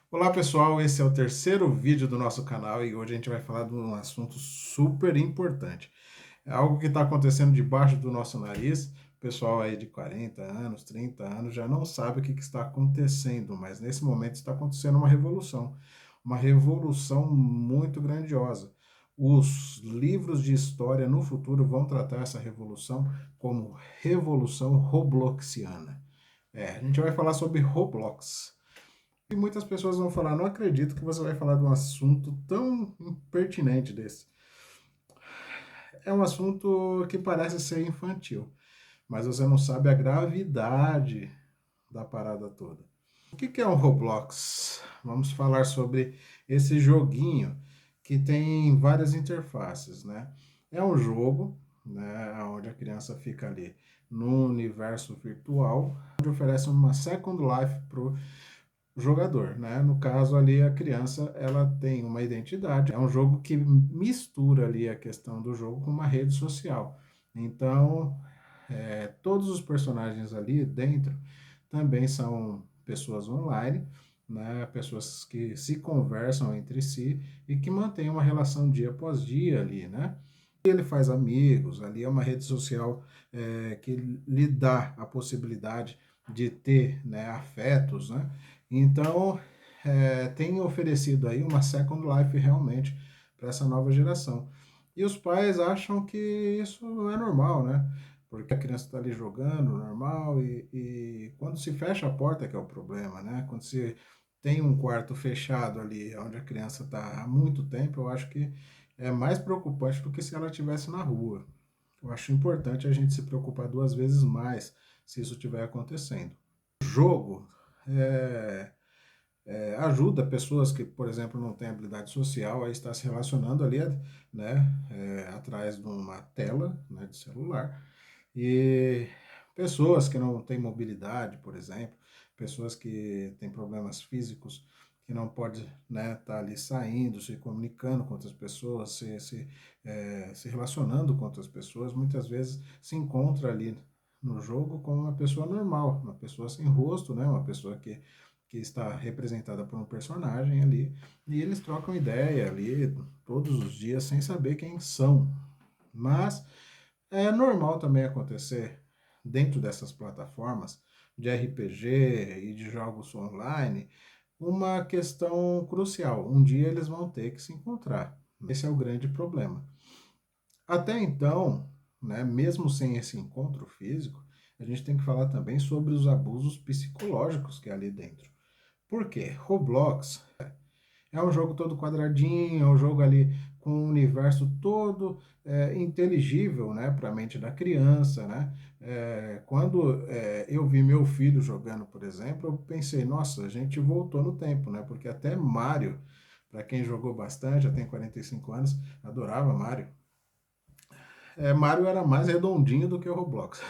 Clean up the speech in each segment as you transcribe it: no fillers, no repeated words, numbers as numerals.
Olá pessoal, esse é o terceiro vídeo do nosso canal e hoje a gente vai falar de um assunto super importante. É algo que está acontecendo debaixo do nosso nariz. O pessoal aí de 40 anos, 30 anos já não sabe o que está acontecendo, mas nesse momento está acontecendo uma revolução muito grandiosa. Os livros de história no futuro vão tratar essa revolução como Revolução Robloxiana. A gente vai falar sobre Roblox. E muitas pessoas vão falar, não acredito que você vai falar de um assunto tão impertinente desse. É um assunto que parece ser infantil, mas você não sabe a gravidade da parada toda. O que é um Roblox? Vamos falar sobre esse joguinho que tem várias interfaces, né? É um jogo, né, onde a criança fica ali no universo virtual, onde oferece uma Second Life para jogador, né? No caso ali a criança, ela tem uma identidade. É um jogo que mistura ali a questão do jogo com uma rede social. Então, todos os personagens ali dentro também são pessoas online, né? Pessoas que se conversam entre si e que mantêm uma relação dia após dia ali, né? Ele faz amigos, ali é uma rede social que lhe dá a possibilidade de ter, né, afetos, né? Então, tem oferecido aí uma Second Life realmente para essa nova geração. E os pais acham que isso é normal, né? Porque a criança está ali jogando normal e quando se fecha a porta que é o problema, né? Quando se tem um quarto fechado ali onde a criança está há muito tempo, eu acho que é mais preocupante do que se ela estivesse na rua. Eu acho importante a gente se preocupar duas vezes mais se isso estiver acontecendo. O jogo é, ajuda pessoas que, por exemplo, não têm habilidade social a estar se relacionando ali, né, atrás de uma tela, né, de celular. E pessoas que não têm mobilidade, por exemplo, pessoas que têm problemas físicos, que não pode, né, estar ali saindo, se comunicando com outras pessoas, se relacionando com outras pessoas, muitas vezes se encontra ali no jogo como uma pessoa normal, uma pessoa sem rosto, né, uma pessoa que está representada por um personagem ali, e eles trocam ideia ali todos os dias sem saber quem são. Mas é normal também acontecer dentro dessas plataformas de RPG e de jogos online uma questão crucial. Um dia eles vão ter que se encontrar. Esse é o grande problema. Até então, né, mesmo sem esse encontro físico, a gente tem que falar também sobre os abusos psicológicos que há ali dentro. Por quê? Roblox é um jogo todo quadradinho, é um jogo ali com um universo todo inteligível, né, para a mente da criança, né? Quando eu vi meu filho jogando, por exemplo, eu pensei, nossa, a gente voltou no tempo, né? Porque até Mario, para quem jogou bastante, já tem 45 anos, adorava Mario. Mario era mais redondinho do que o Roblox.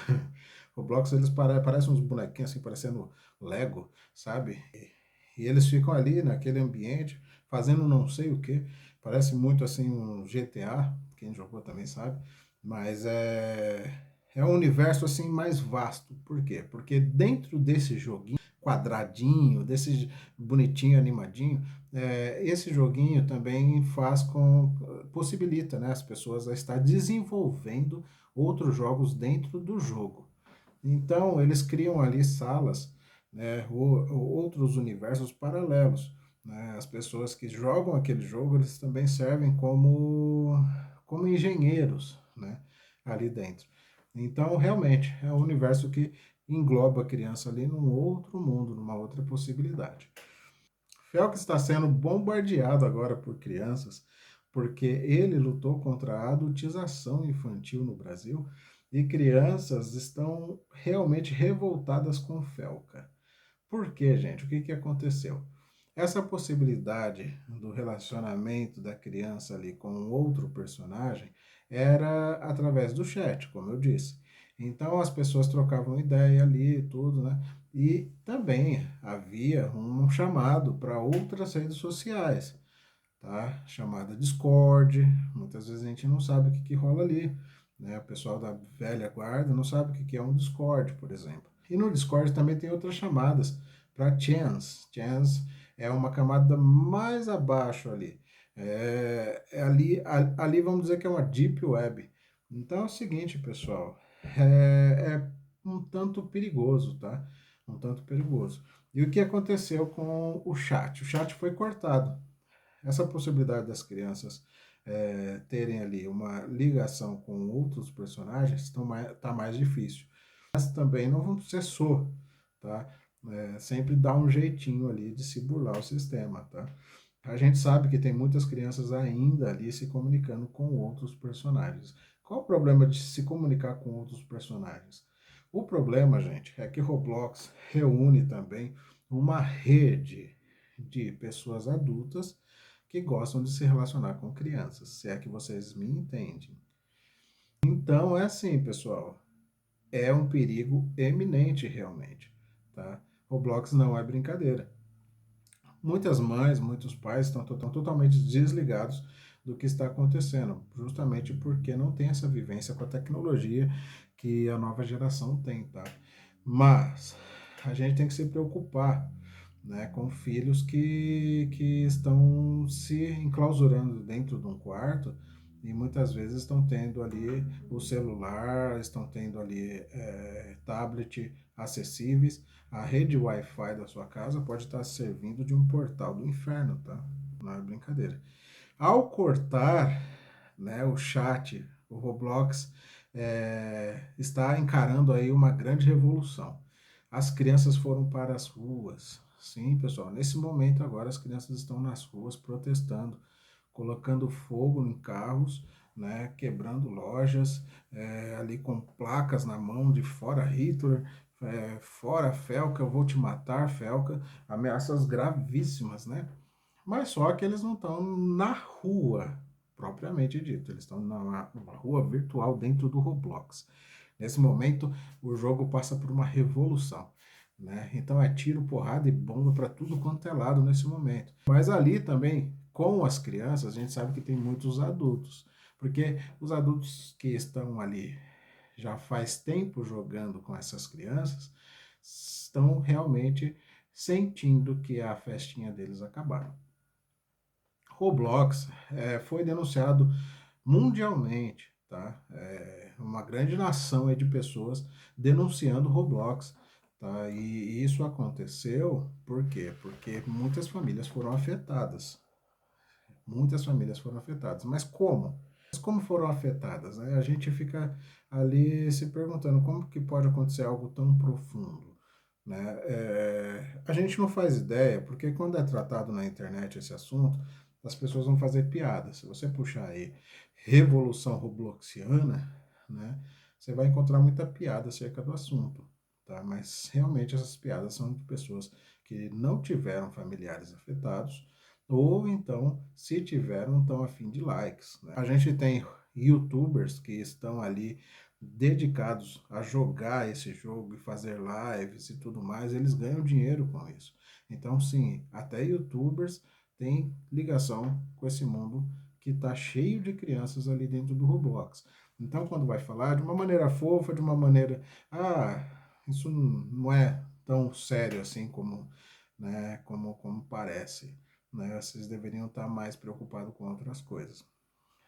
Roblox eles parecem uns bonequinhos assim, parecendo Lego, sabe? E eles ficam ali naquele ambiente fazendo não sei o que. Parece muito assim um GTA, quem jogou também sabe. Mas é um universo assim mais vasto. Por quê? Porque dentro desse joguinho quadradinho, desse bonitinho, animadinho, esse joguinho também possibilita, né, as pessoas a estar desenvolvendo outros jogos dentro do jogo. Então, eles criam ali salas, né, ou outros universos paralelos. Né? As pessoas que jogam aquele jogo, eles também servem como engenheiros, né, ali dentro. Então, realmente, é um universo que engloba a criança ali num outro mundo, numa outra possibilidade. Phelps está sendo bombardeado agora por crianças porque ele lutou contra a adultização infantil no Brasil e crianças estão realmente revoltadas com o Felca. Por quê, gente? O que aconteceu? Essa possibilidade do relacionamento da criança ali com outro personagem era através do chat, como eu disse. Então as pessoas trocavam ideia ali e tudo, né? E também havia um chamado para outras redes sociais, tá? Chamada Discord. Muitas vezes a gente não sabe o que rola ali, né? O pessoal da velha guarda não sabe o que é um Discord, por exemplo. E no Discord também tem outras chamadas para chans. Chans é uma camada mais abaixo ali. Ali vamos dizer que é uma Deep Web. Então é o seguinte, pessoal, é um tanto perigoso, tá? Um tanto perigoso. E o que aconteceu com o chat? O chat foi cortado. Essa possibilidade das crianças terem ali uma ligação com outros personagens tá mais difícil. Mas também não cessou, tá? Sempre dá um jeitinho ali de se burlar o sistema, tá? A gente sabe que tem muitas crianças ainda ali se comunicando com outros personagens. Qual o problema de se comunicar com outros personagens? O problema, gente, é que Roblox reúne também uma rede de pessoas adultas que gostam de se relacionar com crianças, se é que vocês me entendem. Então é assim, pessoal, é um perigo eminente realmente, tá? Roblox não é brincadeira. Muitas mães, muitos pais estão totalmente desligados do que está acontecendo, justamente porque não tem essa vivência com a tecnologia que a nova geração tem, tá? Mas a gente tem que se preocupar, né, com filhos que estão se enclausurando dentro de um quarto e muitas vezes estão tendo ali o celular, estão tendo ali tablet acessíveis. A rede Wi-Fi da sua casa pode estar servindo de um portal do inferno, tá? Não é brincadeira. Ao cortar, né, o chat, o Roblox está encarando aí uma grande revolução. As crianças foram para as ruas. Sim, pessoal, nesse momento agora as crianças estão nas ruas protestando, colocando fogo em carros, né, quebrando lojas, ali com placas na mão de fora Hitler, fora Felca, eu vou te matar, Felca, ameaças gravíssimas, né? Mas só que eles não estão na rua, propriamente dito. Eles estão na rua virtual dentro do Roblox. Nesse momento, o jogo passa por uma revolução. Né? Então é tiro, porrada e bomba para tudo quanto é lado nesse momento. Mas ali também, com as crianças, a gente sabe que tem muitos adultos. Porque os adultos que estão ali já faz tempo jogando com essas crianças estão realmente sentindo que a festinha deles acabaram. Roblox foi denunciado mundialmente, tá? Uma grande nação de pessoas denunciando Roblox, tá? E isso aconteceu por quê? Porque muitas famílias foram afetadas. Muitas famílias foram afetadas. Mas como? Mas como foram afetadas, né? A gente fica ali se perguntando como que pode acontecer algo tão profundo, né? A gente não faz ideia, porque quando é tratado na internet esse assunto, as pessoas vão fazer piada. Se você puxar aí Revolução Robloxiana, né? Você vai encontrar muita piada acerca do assunto, tá? Mas realmente essas piadas são de pessoas que não tiveram familiares afetados, ou então, se tiveram, estão a fim de likes, né? A gente tem YouTubers que estão ali dedicados a jogar esse jogo e fazer lives e tudo mais, eles ganham dinheiro com isso. Então, sim, até YouTubers têm ligação com esse mundo que está cheio de crianças ali dentro do Roblox. Então, quando vai falar de uma maneira fofa, de uma maneira, isso não é tão sério assim como, né, como parece, né? Vocês deveriam estar mais preocupados com outras coisas.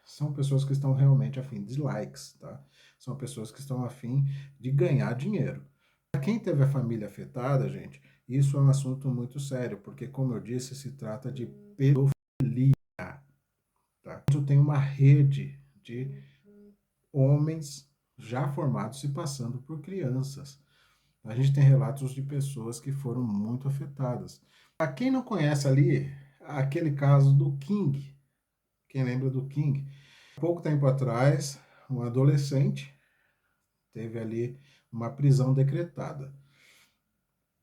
São pessoas que estão realmente afim de likes, tá? São pessoas que estão afim de ganhar dinheiro. Para quem teve a família afetada, gente, isso é um assunto muito sério, porque, como eu disse, se trata de pedofilia, tá? Isso tem uma rede de homens já formados se passando por crianças. A gente tem relatos de pessoas que foram muito afetadas. Para quem não conhece ali, aquele caso do King, quem lembra do King? Pouco tempo atrás, um adolescente teve ali uma prisão decretada.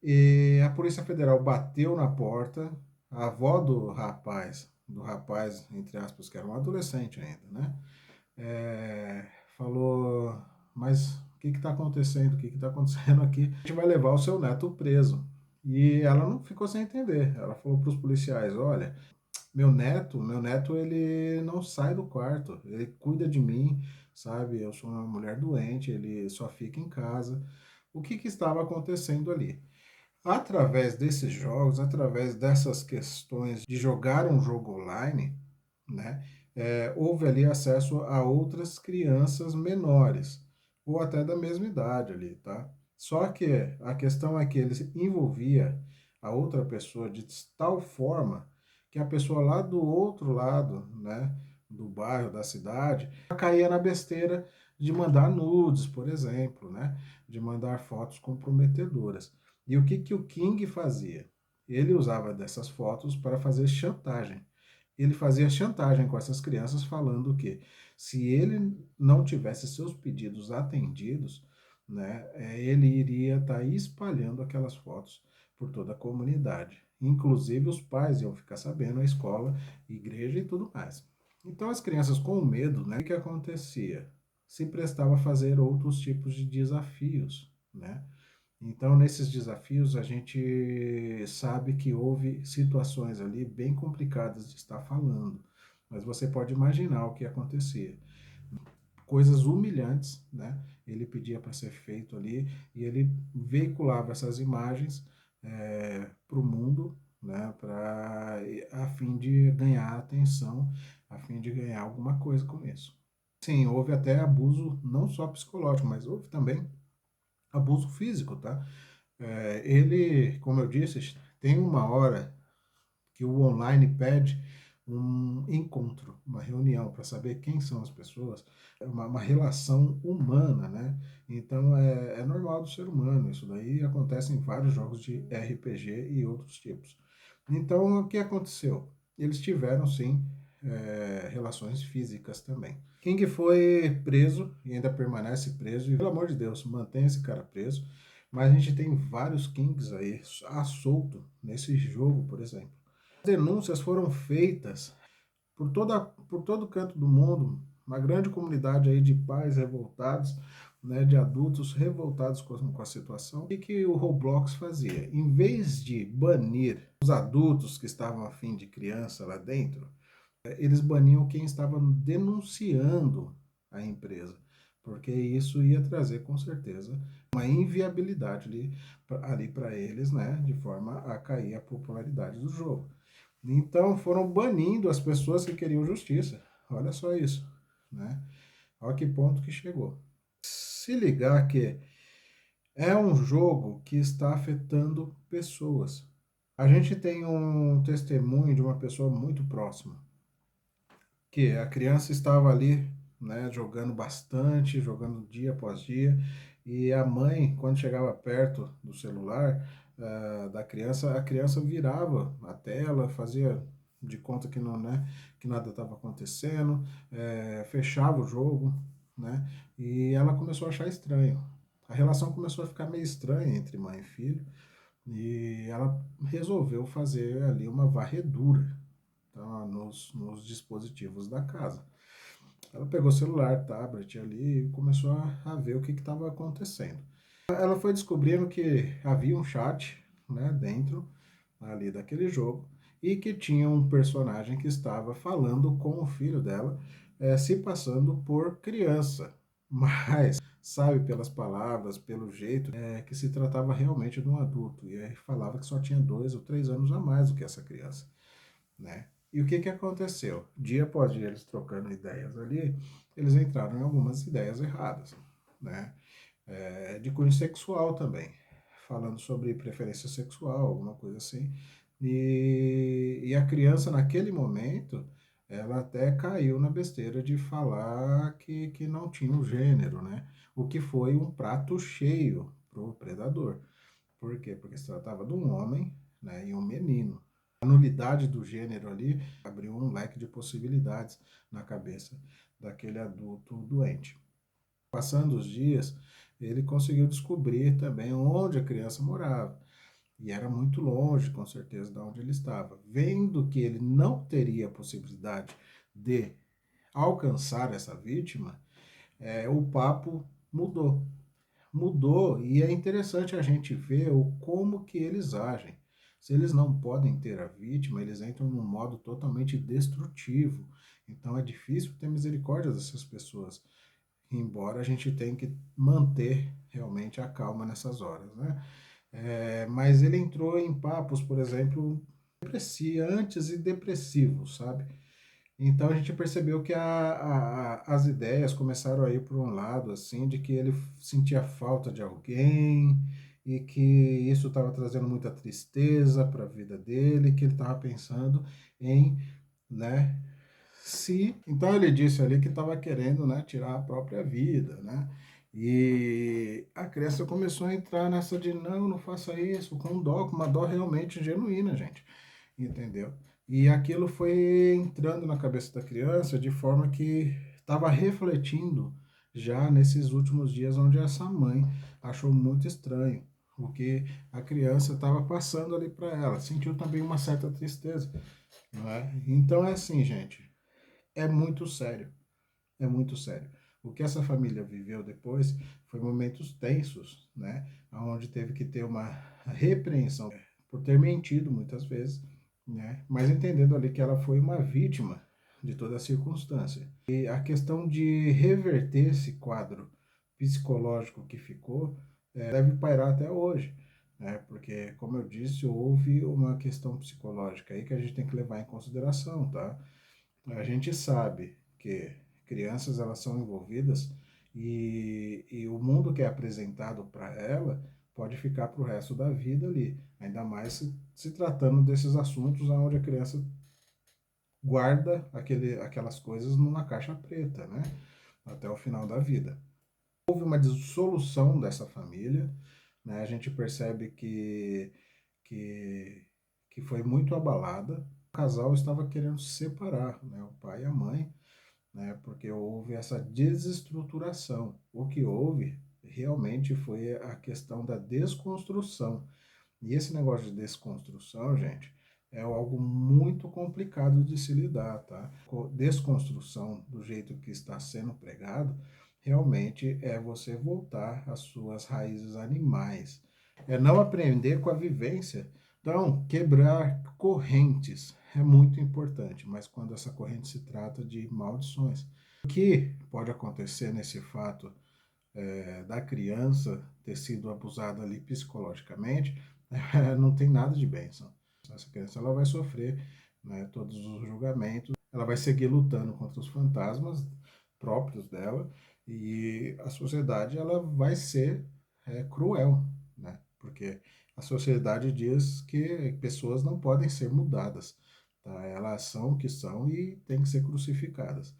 E a Polícia Federal bateu na porta, a avó do rapaz, entre aspas, que era um adolescente ainda, né? Falou, mas o que está acontecendo? O que está acontecendo aqui? A gente vai levar o seu neto preso. E ela não ficou sem entender. Ela falou para os policiais, olha, meu neto, ele não sai do quarto, ele cuida de mim, sabe? Eu sou uma mulher doente, ele só fica em casa. O que estava acontecendo ali? Através desses jogos, através dessas questões de jogar um jogo online, né, houve ali acesso a outras crianças menores, ou até da mesma idade ali, tá? Só que a questão é que ele envolvia a outra pessoa de tal forma que a pessoa lá do outro lado, né, do bairro, da cidade, caía na besteira de mandar nudes, por exemplo, né, de mandar fotos comprometedoras. E o que que o King fazia? Ele usava dessas fotos para fazer chantagem. Ele fazia chantagem com essas crianças, falando que se ele não tivesse seus pedidos atendidos, né, ele iria estar espalhando aquelas fotos por toda a comunidade. Inclusive os pais iam ficar sabendo, a escola, igreja e tudo mais. Então as crianças com medo, né, o que acontecia? Se prestava a fazer outros tipos de desafios, né? Então, nesses desafios, a gente sabe que houve situações ali bem complicadas de estar falando, mas você pode imaginar o que acontecia. Coisas humilhantes, né? Ele pedia para ser feito ali e ele veiculava essas imagens para o mundo, né? A fim de ganhar atenção, a fim de ganhar alguma coisa com isso. Sim, houve até abuso, não só psicológico, mas houve também abuso físico, tá? Ele, como eu disse, tem uma hora que o online pede um encontro, uma reunião para saber quem são as pessoas, uma relação humana, né? Então é normal do ser humano, isso daí acontece em vários jogos de RPG e outros tipos. Então o que aconteceu? Eles tiveram sim relações físicas também. King foi preso e ainda permanece preso, e pelo amor de Deus, mantenha esse cara preso. Mas a gente tem vários Kings aí a solto nesse jogo, por exemplo. Denúncias foram feitas por todo canto do mundo, uma grande comunidade aí de pais revoltados, né, de adultos revoltados com a situação. O que o Roblox fazia? Em vez de banir os adultos que estavam afim de criança lá dentro, eles baniam quem estava denunciando a empresa, porque isso ia trazer com certeza uma inviabilidade ali para eles, né, de forma a cair a popularidade do jogo. Então foram banindo as pessoas que queriam justiça. Olha só isso, né? Olha que ponto que chegou. Se ligar que é um jogo que está afetando pessoas. A gente tem um testemunho de uma pessoa muito próxima, que a criança estava ali, né, jogando bastante, jogando dia após dia, e a mãe, quando chegava perto do celular da criança, a criança virava a tela, fazia de conta que não, né, que nada estava acontecendo, fechava o jogo, né, e ela começou a achar estranho. A relação começou a ficar meio estranha entre mãe e filho, e ela resolveu fazer ali uma varredura, tá, nos dispositivos da casa. Ela pegou o celular, tablet ali e começou a ver o que estava acontecendo. Ela foi descobrindo que havia um chat, né, dentro ali daquele jogo e que tinha um personagem que estava falando com o filho dela, se passando por criança, mas sabe pelas palavras, pelo jeito, que se tratava realmente de um adulto e aí falava que só tinha 2 ou 3 anos a mais do que essa criança, né? E o que que aconteceu? Dia após dia eles trocando ideias ali, eles entraram em algumas ideias erradas, né? De cunho sexual também, falando sobre preferência sexual, alguma coisa assim. E a criança, naquele momento, ela até caiu na besteira de falar que não tinha um gênero, né? O que foi um prato cheio pro predador. Por quê? Porque se tratava de um homem, né, e um menino. A nulidade do gênero ali abriu um leque de possibilidades na cabeça daquele adulto doente. Passando os dias, ele conseguiu descobrir também onde a criança morava. E era muito longe, com certeza, de onde ele estava. Vendo que ele não teria a possibilidade de alcançar essa vítima, o papo mudou. Mudou e é interessante a gente ver o como que eles agem. Se eles não podem ter a vítima, eles entram num modo totalmente destrutivo. Então é difícil ter misericórdia dessas pessoas, embora a gente tenha que manter realmente a calma nessas horas, né? Mas ele entrou em papos, por exemplo, depreciantes e depressivos, sabe? Então a gente percebeu que as ideias começaram a ir por um lado, assim, de que ele sentia falta de alguém e que isso estava trazendo muita tristeza para a vida dele, que ele estava pensando em, né, se... Então ele disse ali que estava querendo, né, tirar a própria vida, né? E a criança começou a entrar nessa de não, não faça isso, com dó, com uma dó realmente genuína, gente, entendeu? E aquilo foi entrando na cabeça da criança de forma que estava refletindo já nesses últimos dias, onde essa mãe achou muito estranho o que a criança estava passando ali para ela. Sentiu também uma certa tristeza, não é? Então é assim, gente, é muito sério, é muito sério. O que essa família viveu depois foi momentos tensos, né? Onde teve que ter uma repreensão por ter mentido muitas vezes, né? Mas entendendo ali que ela foi uma vítima de toda a circunstância. E a questão de reverter esse quadro psicológico que ficou deve pairar até hoje, né? Porque, como eu disse, houve uma questão psicológica aí que a gente tem que levar em consideração, tá? A gente sabe que crianças elas são envolvidas e o mundo que é apresentado para ela pode ficar para o resto da vida ali, ainda mais se tratando desses assuntos onde a criança guarda aquelas coisas numa caixa preta, né? Até o final da vida. Houve uma dissolução dessa família, né? A gente percebe que, que foi muito abalada. O casal estava querendo se separar, né? O pai e a mãe, né? Porque houve essa desestruturação. O que houve realmente foi a questão da desconstrução. E esse negócio de desconstrução, gente, é algo muito complicado de se lidar, tá? Desconstrução, do jeito que está sendo pregado, realmente é você voltar às suas raízes animais. É não aprender com a vivência. Então, quebrar correntes é muito importante, mas quando essa corrente se trata de maldições. O que pode acontecer nesse fato da criança ter sido abusada ali psicologicamente, não tem nada de bênção. Essa criança ela vai sofrer, né, todos os julgamentos, ela vai seguir lutando contra os fantasmas próprios dela e a sociedade ela vai ser cruel, né? Porque a sociedade diz que pessoas não podem ser mudadas, tá? Elas são o que são e têm que ser crucificadas.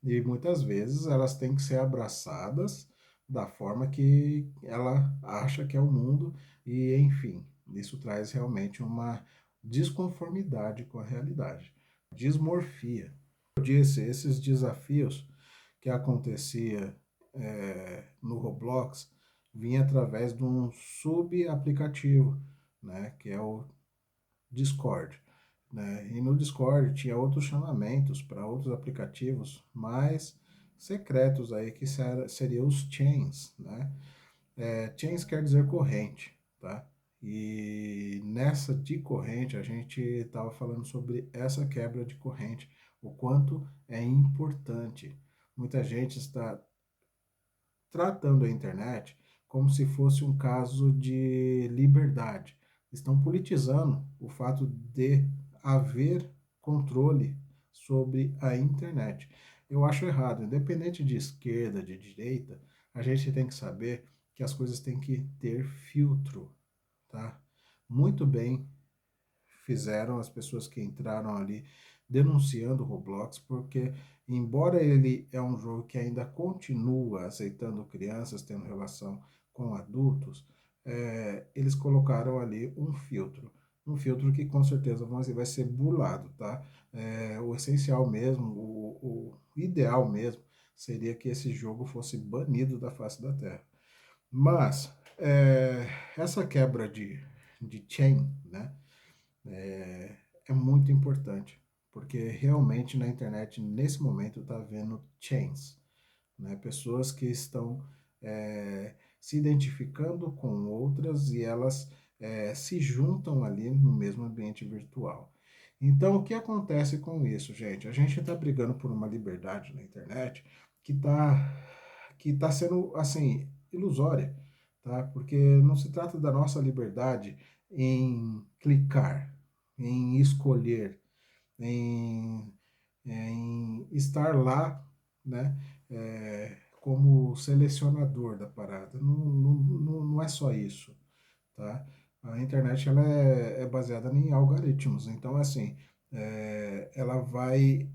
E muitas vezes elas têm que ser abraçadas da forma que ela acha que é o mundo, e enfim, isso traz realmente uma desconformidade com a realidade, dismorfia. Eu disse, esses desafios que acontecia no Roblox vinha através de um sub-aplicativo, né, que é o Discord. Né? E no Discord tinha outros chamamentos para outros aplicativos mais secretos aí, que seriam os chains, né? Chains quer dizer corrente, tá? E nessa de corrente, a gente estava falando sobre essa quebra de corrente, o quanto é importante. Muita gente está tratando a internet como se fosse um caso de liberdade. Estão politizando o fato de haver controle sobre a internet. Eu acho errado, independente de esquerda, de direita, a gente tem que saber que as coisas têm que ter filtro, tá? Muito bem fizeram as pessoas que entraram ali denunciando o Roblox, porque embora ele é um jogo que ainda continua aceitando crianças tendo relação com adultos, eles colocaram ali um filtro que com certeza vai ser burlado, tá? O essencial mesmo, o ideal mesmo, seria que esse jogo fosse banido da face da Terra. Mas essa quebra de chain, né? é, é muito importante, porque realmente na internet, nesse momento, está havendo chains, né? Pessoas que estão se identificando com outras e elas se juntam ali no mesmo ambiente virtual. Então, o que acontece com isso, gente? A gente está brigando por uma liberdade na internet que está que tá sendo, assim, ilusória, tá? Porque não se trata da nossa liberdade em clicar, em escolher, em, em estar lá, né? Como selecionador da parada. Não é só isso, tá? A internet ela é baseada em algoritmos, então assim, ela vai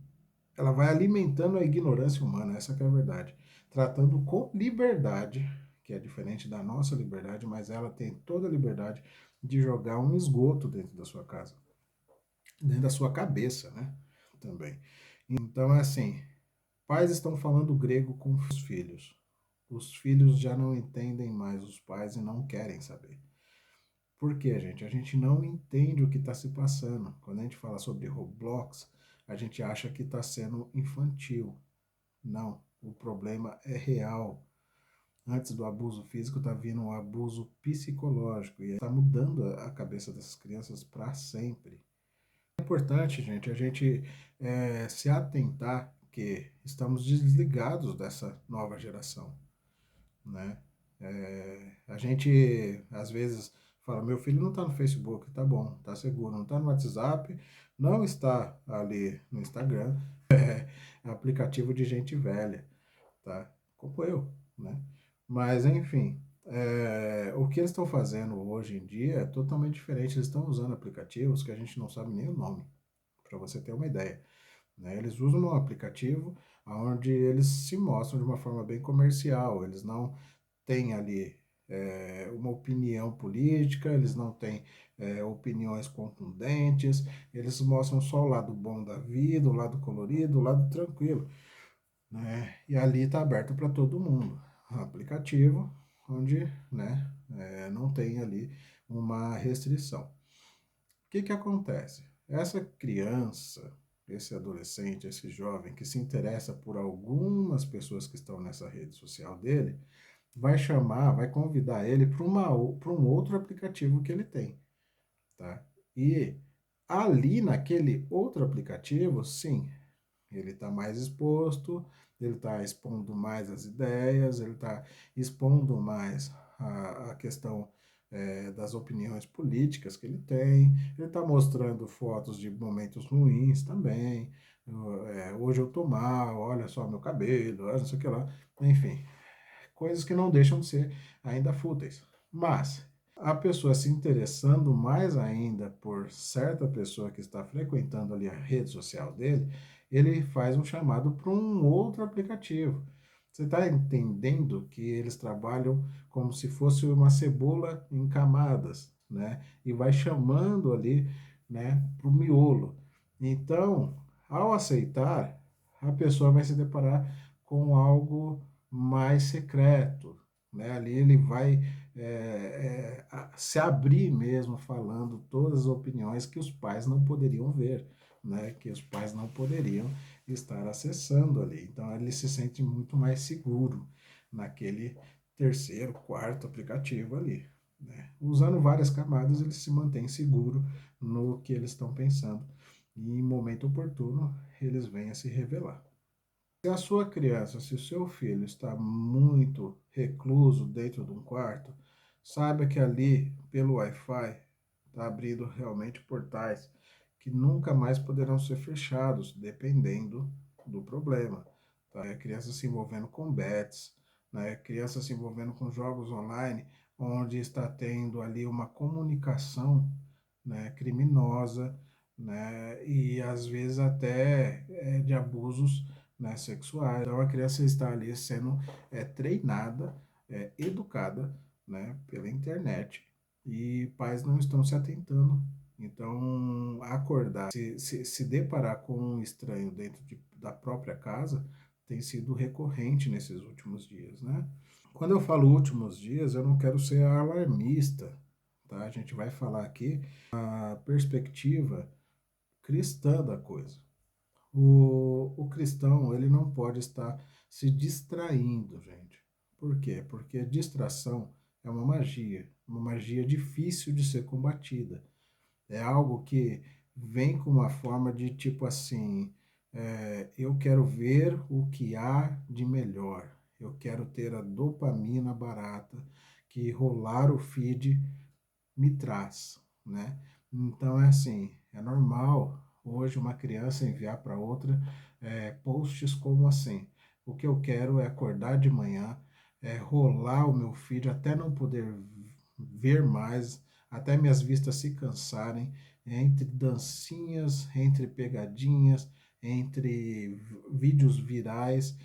alimentando a ignorância humana, essa que é a verdade. Tratando com liberdade, que é diferente da nossa liberdade, mas ela tem toda a liberdade de jogar um esgoto dentro da sua casa, dentro da sua cabeça, né? Também. Então é assim, pais estão falando grego com os filhos. Os filhos já não entendem mais os pais e não querem saber. Por quê, gente? A gente não entende o que está se passando. Quando a gente fala sobre Roblox, a gente acha que está sendo infantil. Não, o problema é real. Antes do abuso físico está vindo um abuso psicológico e está mudando a cabeça dessas crianças para sempre. É importante, gente, a gente se atentar que estamos desligados dessa nova geração, né? A gente às vezes fala, meu filho não está no Facebook, tá bom, tá seguro, não está no WhatsApp, não está ali no Instagram, é aplicativo de gente velha, tá? Como eu, né? Mas, enfim, o que eles estão fazendo hoje em dia é totalmente diferente. Eles estão usando aplicativos que a gente não sabe nem o nome, para você ter uma ideia, né? Eles usam um aplicativo onde eles se mostram de uma forma bem comercial. Eles não têm ali uma opinião política, eles não têm opiniões contundentes, eles mostram só o lado bom da vida, o lado colorido, o lado tranquilo, né? E ali está aberto para todo mundo. Um aplicativo onde, né, não tem ali uma restrição. O que que acontece? Essa criança, esse adolescente, esse jovem que se interessa por algumas pessoas que estão nessa rede social dele, vai chamar, vai convidar ele para um outro aplicativo que ele tem, tá? E ali naquele outro aplicativo, sim, ele está mais exposto, ele está expondo mais as ideias, ele está expondo mais a questão das opiniões políticas que ele está mostrando fotos de momentos ruins também. Hoje eu tô mal, olha só meu cabelo, olha não sei o que lá. Enfim, coisas que não deixam de ser ainda fúteis. Mas a pessoa se interessando mais ainda por certa pessoa que está frequentando ali a rede social dele, ele faz um chamado para um outro aplicativo. Você está entendendo que eles trabalham como se fosse uma cebola em camadas, né? E vai chamando ali, né, para o miolo. Então, ao aceitar, a pessoa vai se deparar com algo mais secreto, né? Ali ele vai se abrir mesmo, falando todas as opiniões que os pais não poderiam ver, né? Que os pais não poderiam estar acessando ali. Então ele se sente muito mais seguro naquele terceiro, quarto aplicativo ali, né? Usando várias camadas, ele se mantém seguro no que eles estão pensando e em momento oportuno eles vêm a se revelar. Se a sua criança, se o seu filho está muito recluso dentro de um quarto, saiba que ali, pelo Wi-Fi, está abrindo realmente portais que nunca mais poderão ser fechados, dependendo do problema. Tá? Crianças se envolvendo com bets, né? Crianças se envolvendo com jogos online, onde está tendo ali uma comunicação, né, criminosa, né, e às vezes até de abusos, né, sexuais. Então a criança está ali sendo treinada, educada, né, pela internet e pais não estão se atentando. Então, acordar, se deparar com um estranho dentro da própria casa tem sido recorrente nesses últimos dias, né? Quando eu falo últimos dias, eu não quero ser alarmista, tá? A gente vai falar aqui a perspectiva cristã da coisa. O cristão, ele não pode estar se distraindo, gente. Por quê? Porque a distração é uma magia difícil de ser combatida. É algo que vem com uma forma de tipo assim, eu quero ver o que há de melhor. Eu quero ter a dopamina barata, que rolar o feed me traz, né? Então é assim, é normal hoje uma criança enviar para outra posts como assim, o que eu quero é acordar de manhã, rolar o meu feed até não poder ver mais, até minhas vistas se cansarem, entre dancinhas, entre pegadinhas, entre vídeos virais,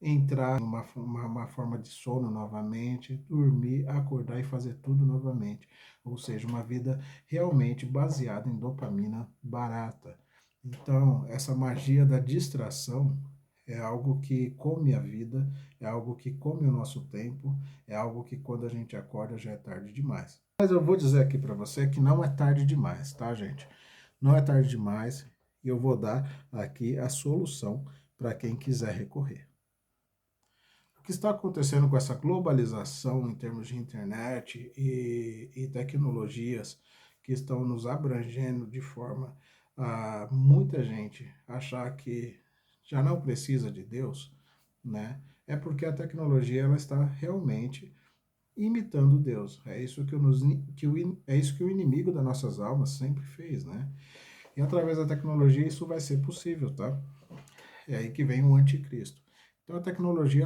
entrar em uma forma de sono novamente, dormir, acordar e fazer tudo novamente. Ou seja, uma vida realmente baseada em dopamina barata. Então, essa magia da distração é algo que come a vida, é algo que come o nosso tempo, é algo que quando a gente acorda já é tarde demais. Mas eu vou dizer aqui para você que não é tarde demais, tá, gente? Não é tarde demais e eu vou dar aqui a solução para quem quiser recorrer. O que está acontecendo com essa globalização em termos de internet e tecnologias que estão nos abrangendo de forma a muita gente achar que já não precisa de Deus, né? É porque a tecnologia ela está realmente imitando Deus. É isso é isso que o inimigo das nossas almas sempre fez, né? E através da tecnologia isso vai ser possível, tá? É aí que vem o anticristo. Então a tecnologia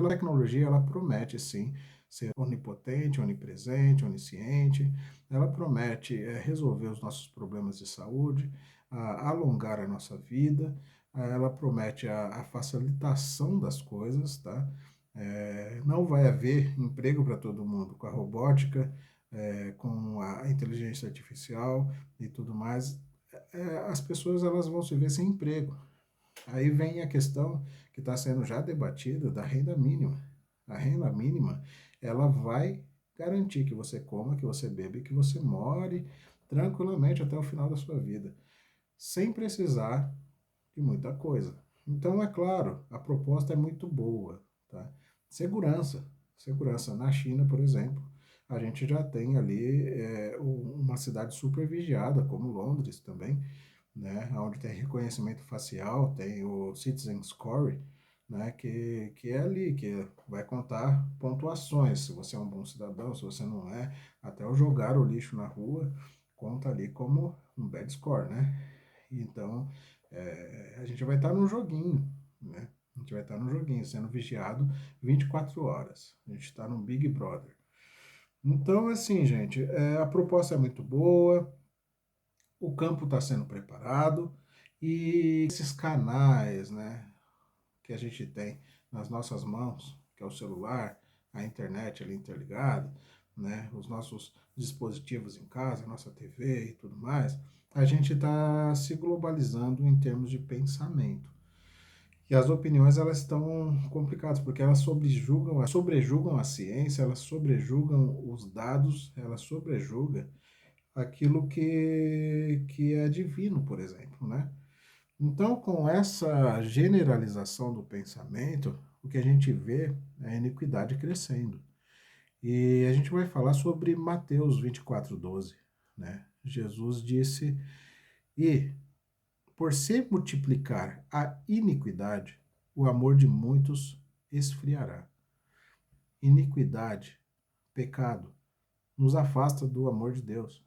ela promete sim ser onipotente, onipresente, onisciente. Ela promete resolver os nossos problemas de saúde, alongar a nossa vida. Ela promete a facilitação das coisas, tá? Não vai haver emprego para todo mundo com a robótica, com a inteligência artificial e tudo mais. As pessoas elas vão se ver sem emprego. Aí vem a questão que está sendo já debatida da renda mínima. A renda mínima, ela vai garantir que você coma, que você beba e que você more tranquilamente até o final da sua vida, sem precisar de muita coisa. Então, é claro, a proposta é muito boa, tá? Segurança. Segurança. Na China, por exemplo, a gente já tem ali uma cidade super vigiada, como Londres também, né, onde tem reconhecimento facial, tem o Citizen Score, né, que é ali, que vai contar pontuações, se você é um bom cidadão, se você não é, até o jogar o lixo na rua, conta ali como um bad score, né? Então, a gente vai estar num joguinho, né? A gente vai estar num joguinho, sendo vigiado 24 horas. A gente está no Big Brother. Então, assim, gente, a proposta é muito boa, o campo está sendo preparado e esses canais, né, que a gente tem nas nossas mãos, que é o celular, a internet ali interligada, né, os nossos dispositivos em casa, a nossa TV e tudo mais, a gente está se globalizando em termos de pensamento. E as opiniões elas estão complicadas porque elas sobrejugam a ciência, elas sobrejugam os dados, elas sobrejugam aquilo que é divino, por exemplo, né? Então, com essa generalização do pensamento, o que a gente vê é a iniquidade crescendo. E a gente vai falar sobre Mateus 24:12, né? Jesus disse: "E por se multiplicar a iniquidade, o amor de muitos esfriará." Iniquidade, pecado, nos afasta do amor de Deus.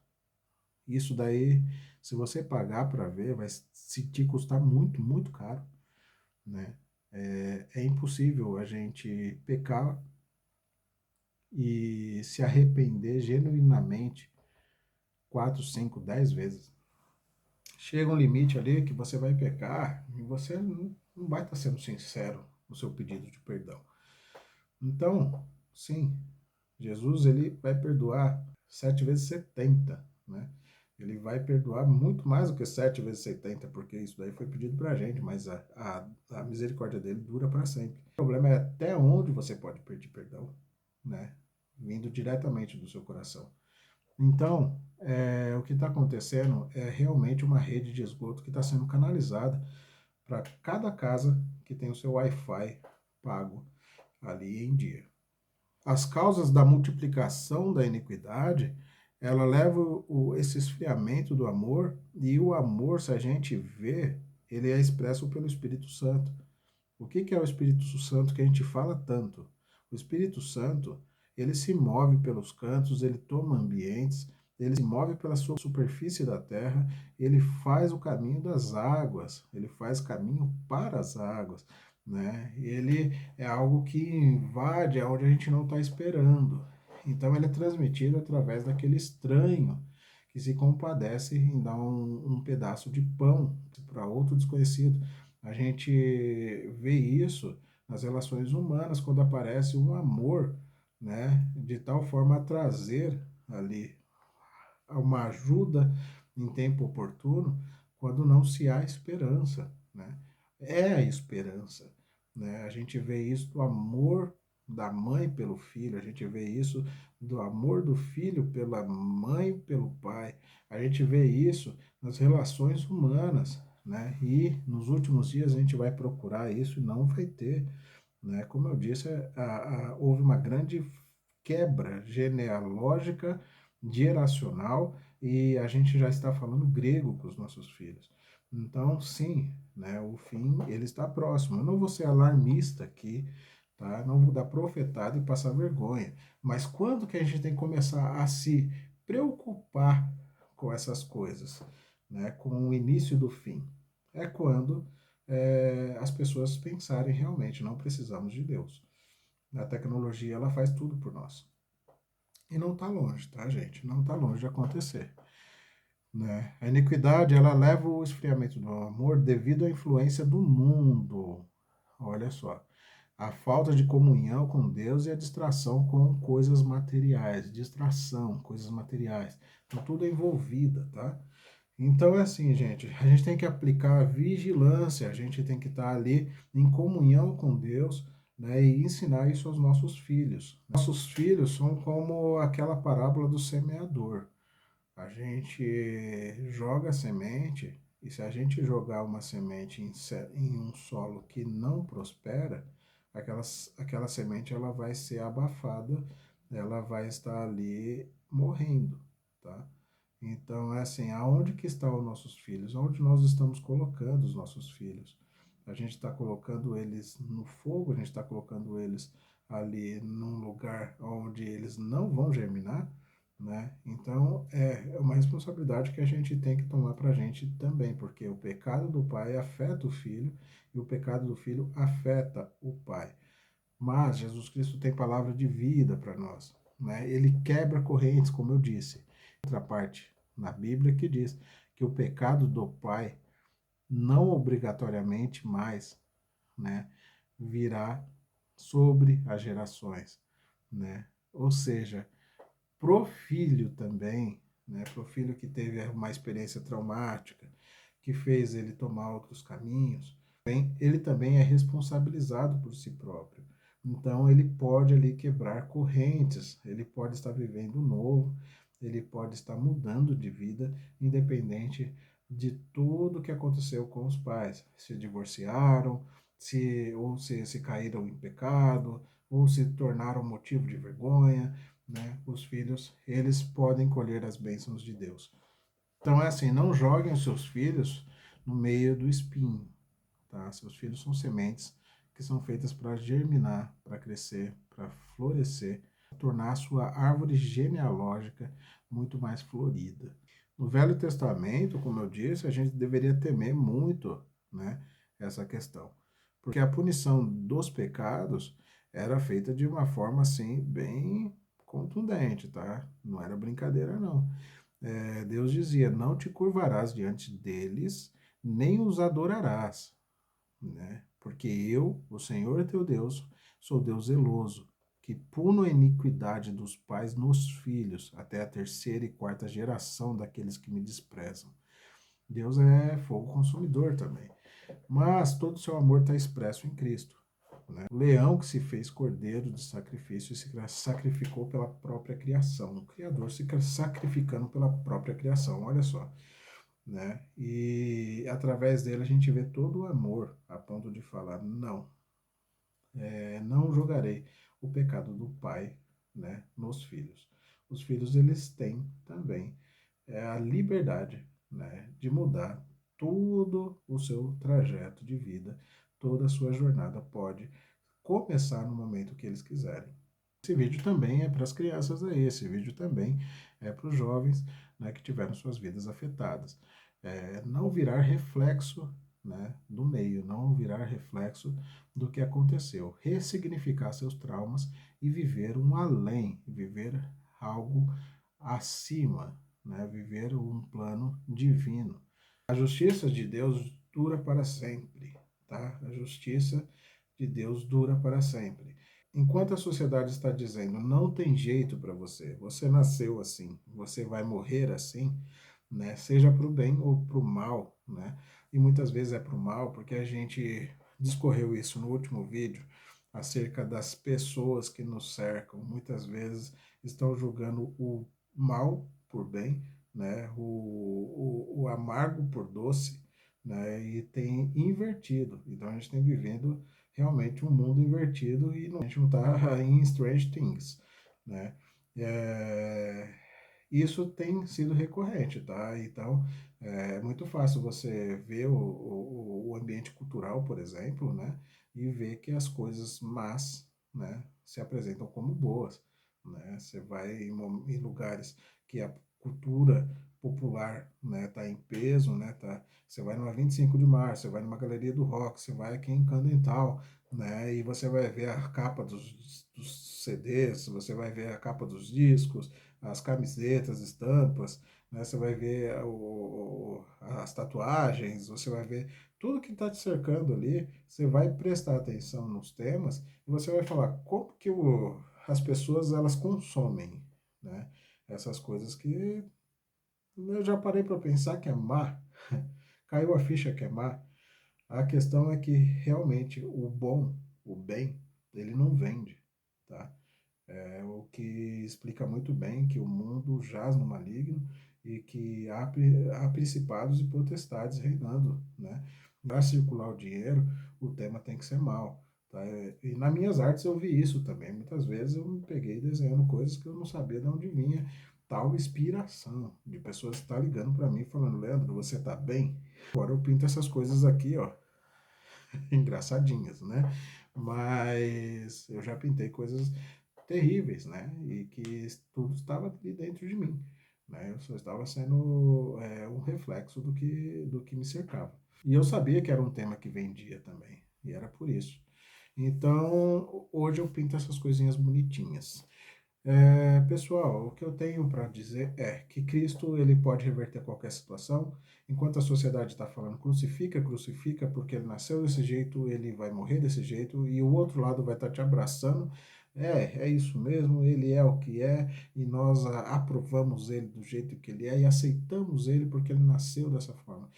Isso daí, se você pagar para ver, vai se te custar muito, muito caro, né? É impossível a gente pecar e se arrepender genuinamente 4, 5, 10 vezes. Chega um limite ali que você vai pecar e você não vai estar sendo sincero no seu pedido de perdão. Então, sim, Jesus ele vai perdoar 7 vezes 70, né? Ele vai perdoar muito mais do que 7 vezes 70, porque isso daí foi pedido para a gente, mas a misericórdia dele dura para sempre. O problema é até onde você pode pedir perdão, né? Vindo diretamente do seu coração. Então, o que está acontecendo é realmente uma rede de esgoto que está sendo canalizada para cada casa que tem o seu Wi-Fi pago ali em dia. As causas da multiplicação da iniquidade, ela leva esse esfriamento do amor, e o amor, se a gente vê, ele é expresso pelo Espírito Santo. O que é o Espírito Santo que a gente fala tanto? O Espírito Santo, ele se move pelos cantos, ele toma ambientes, ele se move pela sua superfície da terra, ele faz o caminho das águas, ele faz caminho para as águas, né? Ele é algo que invade aonde a gente não está esperando. Então ele é transmitido através daquele estranho que se compadece em dar um pedaço de pão para outro desconhecido. A gente vê isso nas relações humanas, quando aparece um amor, né, de tal forma a trazer ali uma ajuda em tempo oportuno, quando não se há esperança, né? É a esperança, né? A gente vê isso do amor da mãe pelo filho, a gente vê isso do amor do filho pela mãe, pelo pai. A gente vê isso nas relações humanas, né? E nos últimos dias a gente vai procurar isso e não vai ter, né? Como eu disse, houve uma grande quebra genealógica, geracional, e a gente já está falando grego com os nossos filhos. Então, sim, né, o fim ele está próximo. Eu não vou ser alarmista aqui, tá? Não vou dar profetada e passar vergonha. Mas quando que a gente tem que começar a se preocupar com essas coisas, né? Com o início do fim? É quando as pessoas pensarem realmente, não precisamos de Deus. A tecnologia ela faz tudo por nós. E não está longe, tá, gente? Não está longe de acontecer. Né? A iniquidade ela leva o esfriamento do amor devido à influência do mundo. Olha só. A falta de comunhão com Deus e a distração com coisas materiais. Distração, coisas materiais. Então, tudo é envolvida, tá? Então é assim, gente, a gente tem que aplicar a vigilância, a gente tem que estar ali em comunhão com Deus, né, e ensinar isso aos nossos filhos. Nossos filhos são como aquela parábola do semeador. A gente joga a semente, e se a gente jogar uma semente em um solo que não prospera, aquela semente ela vai ser abafada, ela vai estar ali morrendo, tá? Então, é assim, aonde que estão os nossos filhos? Onde nós estamos colocando os nossos filhos? A gente está colocando eles no fogo, a gente está colocando eles ali num lugar onde eles não vão germinar, né? Então, é uma responsabilidade que a gente tem que tomar para a gente também, porque o pecado do pai afeta o filho e o pecado do filho afeta o pai. Mas Jesus Cristo tem palavra de vida para nós, né? Ele quebra correntes, como eu disse. Outra parte na Bíblia que diz que o pecado do pai não obrigatoriamente mais, né, virá sobre as gerações, né? Ou seja, pro filho também, né, pro filho que teve uma experiência traumática, que fez ele tomar outros caminhos, ele também é responsabilizado por si próprio. Então ele pode ali quebrar correntes, ele pode estar vivendo novo, ele pode estar mudando de vida, independente de tudo que aconteceu com os pais, se divorciaram, se caíram em pecado, ou se tornaram motivo de vergonha, né? Os filhos, eles podem colher as bênçãos de Deus. Então é assim, não joguem os seus filhos no meio do espinho, tá? Seus filhos são sementes que são feitas para germinar, para crescer, para florescer, tornar a sua árvore genealógica muito mais florida. No Velho Testamento, como eu disse, a gente deveria temer muito, né, essa questão, porque a punição dos pecados era feita de uma forma assim bem contundente, tá? Não era brincadeira não. Deus dizia: não te curvarás diante deles, nem os adorarás, né? Porque eu, o Senhor teu Deus, sou Deus zeloso, que puno a iniquidade dos pais nos filhos, até a terceira e quarta geração daqueles que me desprezam. Deus é fogo consumidor também. Mas todo o seu amor está expresso em Cristo. Né? O leão que se fez cordeiro de sacrifício e se sacrificou pela própria criação. O Criador se sacrificando pela própria criação. Olha só, né? E através dele a gente vê todo o amor a ponto de falar: não, não jogarei o pecado do pai, né, nos filhos. Os filhos eles têm também a liberdade, né, de mudar todo o seu trajeto de vida, toda a sua jornada pode começar no momento que eles quiserem. Esse vídeo também é para as crianças aí, esse vídeo também é para os jovens, né, que tiveram suas vidas afetadas. Não virar reflexo, né, do meio, não virar reflexo do que aconteceu. Ressignificar seus traumas e viver um além, viver algo acima, né, viver um plano divino. A justiça de Deus dura para sempre, tá? A justiça de Deus dura para sempre. Enquanto a sociedade está dizendo não tem jeito para você, você nasceu assim, você vai morrer assim, né? Seja para o bem ou para o mal, né? E muitas vezes é para o mal, porque a gente discorreu isso no último vídeo acerca das pessoas que nos cercam. Muitas vezes estão julgando o mal por bem, né? O amargo por doce, né? E tem invertido. Então a gente tem vivendo realmente um mundo invertido e a gente não está em Strange Things, né? É, isso tem sido recorrente, tá? Então é muito fácil você ver o ambiente cultural, por exemplo, né? E ver que as coisas más, né, se apresentam como boas, né? Você vai em lugares que a cultura popular, né, tá em peso, né, tá, você vai numa 25 de março, você vai numa galeria do rock, você vai aqui em Candental, né, e você vai ver a capa dos CDs, você vai ver a capa dos discos, as camisetas, estampas, né, você vai ver as tatuagens, você vai ver tudo que está te cercando ali, você vai prestar atenção nos temas e você vai falar como que as pessoas elas consomem, né, essas coisas que eu já parei para pensar que é má, caiu a ficha que é má. A questão é que realmente o bom, o bem, ele não vende, tá? É o que explica muito bem que o mundo jaz no maligno e que há principados e potestades reinando, né? Para circular o dinheiro, o tema tem que ser mal, tá? E nas minhas artes eu vi isso também. Muitas vezes eu me peguei desenhando coisas que eu não sabia de onde vinha tal inspiração de pessoas que estão ligando para mim falando, Leandro, você tá bem? Agora eu pinto essas coisas aqui, ó, engraçadinhas, né? Mas eu já pintei coisas terríveis, né? E que tudo estava ali dentro de mim, né? Eu só estava sendo um reflexo do que me cercava. E eu sabia que era um tema que vendia também, e era por isso. Então, hoje eu pinto essas coisinhas bonitinhas. Pessoal, o que eu tenho para dizer é que Cristo ele pode reverter qualquer situação. Enquanto a sociedade está falando crucifica, crucifica, porque ele nasceu desse jeito, ele vai morrer desse jeito, e o outro lado vai estar te abraçando. É isso mesmo, ele é o que é, e nós aprovamos ele do jeito que ele é e aceitamos ele porque ele nasceu dessa forma.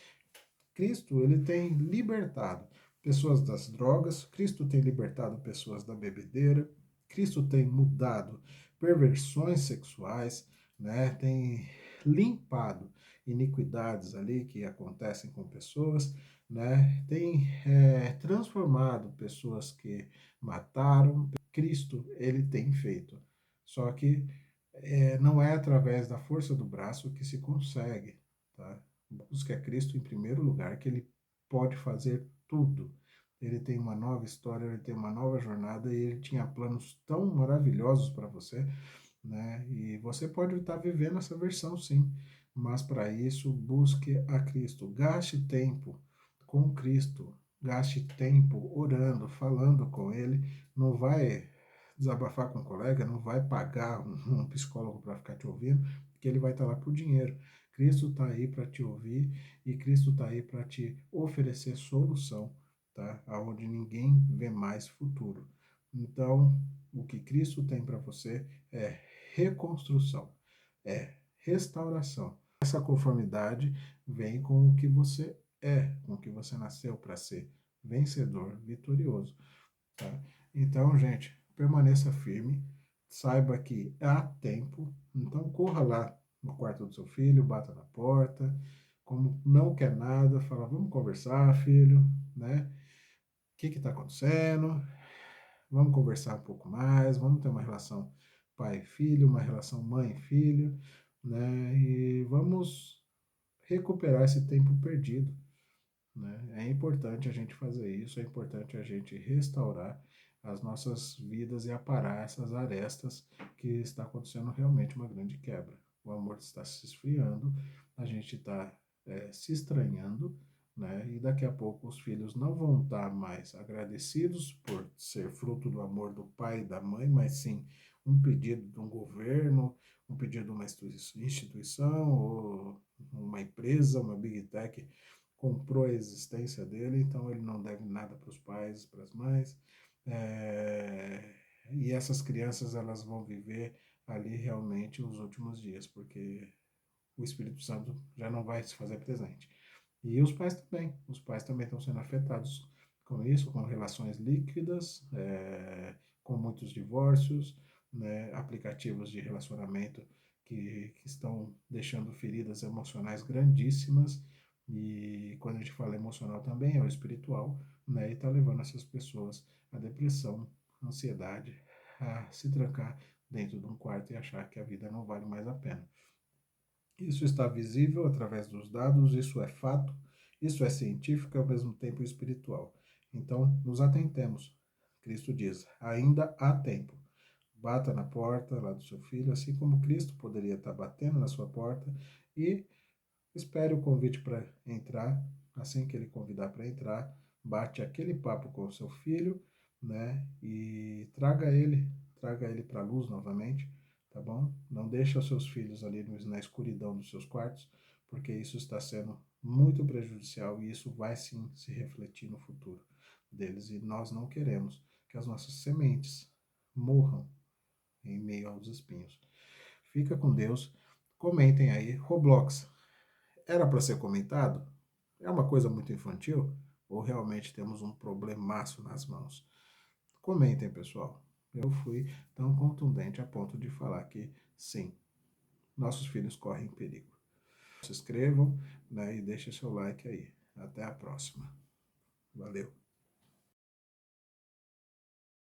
Cristo, ele tem libertado pessoas das drogas, Cristo tem libertado pessoas da bebedeira, Cristo tem mudado perversões sexuais, né? Tem limpado iniquidades ali que acontecem com pessoas, né? Tem transformado pessoas que mataram. Cristo, ele tem feito. Só que não é através da força do braço que se consegue, tá? Busque a Cristo em primeiro lugar, que ele pode fazer tudo. Ele tem uma nova história, ele tem uma nova jornada e ele tinha planos tão maravilhosos para você, né? E você pode estar vivendo essa versão sim, mas para isso busque a Cristo. Gaste tempo com Cristo, gaste tempo orando, falando com Ele. Não vai desabafar com um colega, não vai pagar um psicólogo para ficar te ouvindo, porque ele vai estar lá por dinheiro. Cristo está aí para te ouvir e Cristo está aí para te oferecer solução, tá? Aonde ninguém vê mais futuro. Então, o que Cristo tem para você é reconstrução, é restauração. Essa conformidade vem com o que você é, com o que você nasceu para ser, vencedor, vitorioso, tá? Então, gente, permaneça firme, saiba que há tempo, então corra lá no quarto do seu filho, bata na porta, como não quer nada, fala, vamos conversar, filho, né? O que está acontecendo? Vamos conversar um pouco mais, vamos ter uma relação pai e filho, uma relação mãe e filho, né? E vamos recuperar esse tempo perdido, né? É importante a gente fazer isso, é importante a gente restaurar, as nossas vidas e aparar essas arestas que está acontecendo realmente uma grande quebra. O amor está se esfriando, a gente está se estranhando, né? E daqui a pouco os filhos não vão estar mais agradecidos por ser fruto do amor do pai e da mãe, mas sim um pedido de um governo, um pedido de uma instituição ou uma empresa, uma big tech comprou a existência dele, então ele não deve nada para os pais, para as mães. É, e essas crianças elas vão viver ali realmente os últimos dias, porque o Espírito Santo já não vai se fazer presente. E os pais também estão sendo afetados com isso, com relações líquidas, com muitos divórcios, né, aplicativos de relacionamento que estão deixando feridas emocionais grandíssimas. E quando a gente fala emocional também é o espiritual, né, e está levando essas pessoas à depressão, à ansiedade, a se trancar dentro de um quarto e achar que a vida não vale mais a pena. Isso está visível através dos dados, isso é fato, isso é científico e ao mesmo tempo espiritual. Então, nos atentemos. Cristo diz: ainda há tempo. Bata na porta lá do seu filho, assim como Cristo poderia estar batendo na sua porta, e espere o convite para entrar. Assim que ele convidar para entrar, bate aquele papo com o seu filho, né? E traga ele para a luz novamente, tá bom? Não deixe os seus filhos ali na escuridão dos seus quartos, porque isso está sendo muito prejudicial e isso vai sim se refletir no futuro deles. E nós não queremos que as nossas sementes morram em meio aos espinhos. Fica com Deus. Comentem aí. Roblox, era para ser comentado? É uma coisa muito infantil? Ou realmente temos um problemaço nas mãos? Comentem, pessoal. Eu fui tão contundente a ponto de falar que sim, nossos filhos correm perigo. Se inscrevam, né, e deixem seu like aí. Até a próxima. Valeu.